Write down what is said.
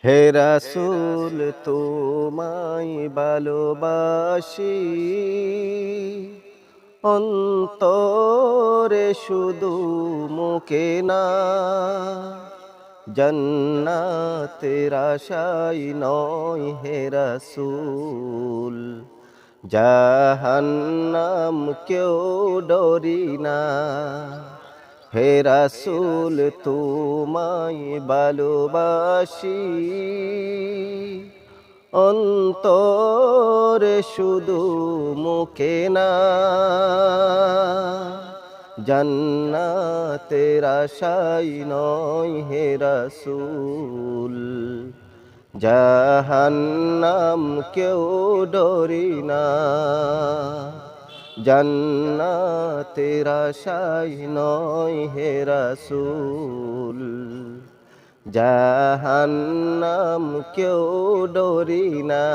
হে রাসূল তোমায় ভালোবাসি, অন্তরে শুধু মুখে না। জান্নাতের আশায় নয় হে রাসূল, জাহান্নাম কেউ ডরি না। হে রাসূল তোমায় ভালোবাসি, অন্তরে শুধু মুখে না। জান্নাতের আশায় নয় হে রাসূল, জাহান্নাম কেউ ডরি না। জান্নাতের আশায় নয় হে রাসূল, জাহান্নাম কেউ ডরি না।